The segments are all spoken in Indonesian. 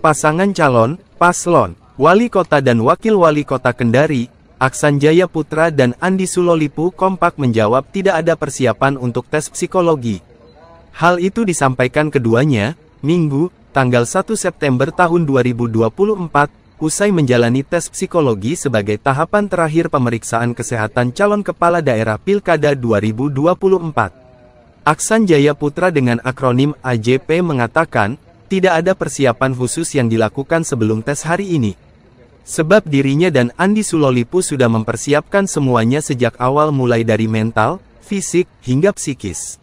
Pasangan calon, paslon, wali kota dan wakil wali kota Kendari, Aksan Jaya Putra dan Andi Sulolipu kompak menjawab tidak ada persiapan untuk tes psikologi. Hal itu disampaikan keduanya, Minggu, tanggal 1 September tahun 2024, usai menjalani tes psikologi sebagai tahapan terakhir pemeriksaan kesehatan calon kepala daerah Pilkada 2024. Aksan Jaya Putra dengan akronim AJP mengatakan, tidak ada persiapan khusus yang dilakukan sebelum tes hari ini. Sebab dirinya dan Andi Sulolipu sudah mempersiapkan semuanya sejak awal mulai dari mental, fisik, hingga psikis.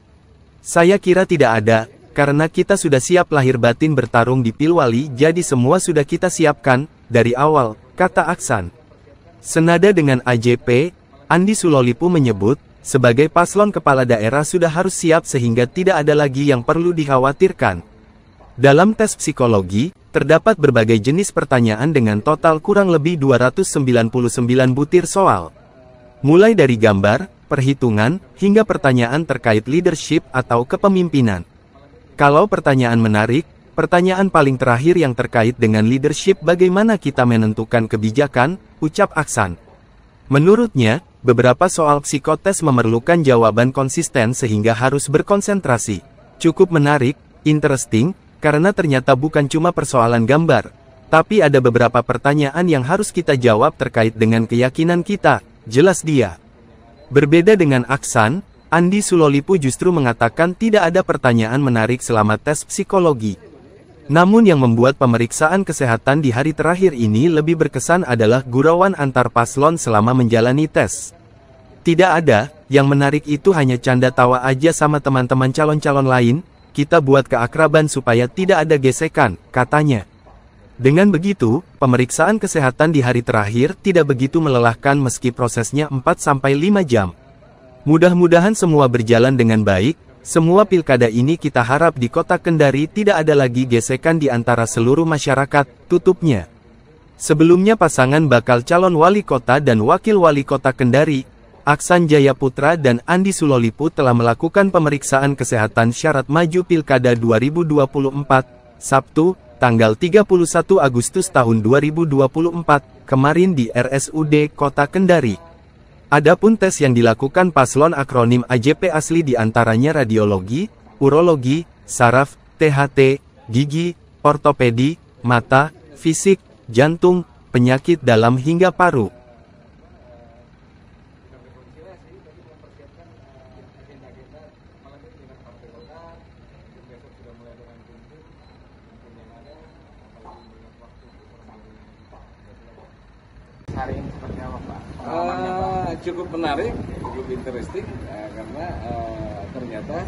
Saya kira tidak ada, karena kita sudah siap lahir batin bertarung di Pilwali jadi semua sudah kita siapkan, dari awal, kata Aksan. Senada dengan AJP, Andi Sulolipu menyebut, sebagai paslon kepala daerah sudah harus siap sehingga tidak ada lagi yang perlu dikhawatirkan. Dalam tes psikologi, terdapat berbagai jenis pertanyaan dengan total kurang lebih 299 butir soal. Mulai dari gambar, perhitungan, hingga pertanyaan terkait leadership atau kepemimpinan. Kalau pertanyaan menarik, pertanyaan paling terakhir yang terkait dengan leadership bagaimana kita menentukan kebijakan, ucap Aksan. Menurutnya, beberapa soal psikotes memerlukan jawaban konsisten sehingga harus berkonsentrasi. Cukup menarik, interesting, karena ternyata bukan cuma persoalan gambar, tapi ada beberapa pertanyaan yang harus kita jawab terkait dengan keyakinan kita, jelas dia. Berbeda dengan Aksan, Andi Sulolipu justru mengatakan tidak ada pertanyaan menarik selama tes psikologi. Namun yang membuat pemeriksaan kesehatan di hari terakhir ini lebih berkesan adalah gurauan antar paslon selama menjalani tes. Tidak ada, yang menarik itu hanya canda tawa aja sama teman-teman calon-calon lain, kita buat keakraban supaya tidak ada gesekan, katanya. Dengan begitu, pemeriksaan kesehatan di hari terakhir tidak begitu melelahkan meski prosesnya 4-5 jam. Mudah-mudahan semua berjalan dengan baik, semua pilkada ini kita harap di kota Kendari tidak ada lagi gesekan di antara seluruh masyarakat, tutupnya. Sebelumnya pasangan bakal calon wali kota dan wakil wali kota Kendari, Aksan Jaya Putra dan Andi Sulolipu telah melakukan pemeriksaan kesehatan syarat maju Pilkada 2024, Sabtu, tanggal 31 Agustus tahun 2024, kemarin di RSUD Kota Kendari. Adapun tes yang dilakukan paslon akronim AJP asli diantaranya radiologi, urologi, saraf, THT, gigi, ortopedi, mata, fisik, jantung, penyakit dalam hingga paru. Hari ini seperti apa Pak? Cukup menarik, cukup interesting, karena ternyata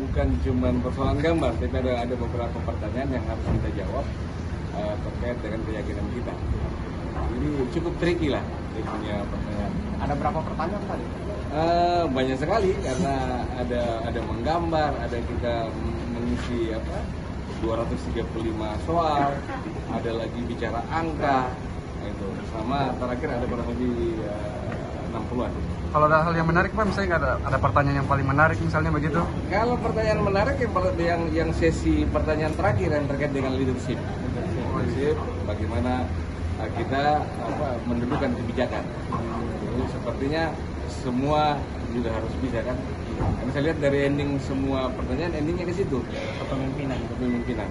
bukan cuma persoalan gambar, tapi ada beberapa pertanyaan yang harus kita jawab terkait dengan keyakinan kita. Ini cukup tricky lah, dia punya pertanyaan. Ada berapa pertanyaan tadi? Banyak sekali, karena ada menggambar, ada kita mengisi 235 soal, ada lagi bicara angka. Itu sama terakhir ada kurang lebih 60-an. Kalau ada hal yang menarik Pak, misalnya ada pertanyaan yang paling menarik misalnya begitu? Kalau pertanyaan menarik yang sesi pertanyaan terakhir yang terkait dengan leadership, bagaimana kita mendudukan kebijakan. Jadi sepertinya semua juga harus bisa kan. Karena saya lihat dari ending semua pertanyaan endingnya ke situ, kepemimpinan.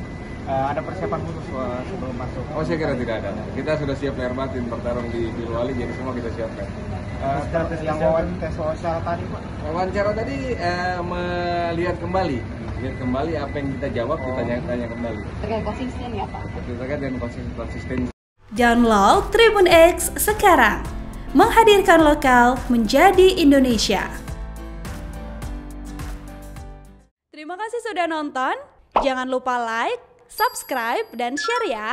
Ada persiapan khusus sebelum masuk? Oh, saya kira tidak ada. Kita sudah siap lahir batin bertarung di Pilwali, jadi semua kita siapkan. Yang wawancara tadi Pak? Wawancara tadi melihat kembali apa yang kita jawab, kita tanya kembali. Terkait konsisten ya Pak? Terkait dengan konsisten. Download Tribun X sekarang, menghadirkan lokal menjadi Indonesia. Terima kasih sudah nonton. Jangan lupa like, subscribe, dan share ya.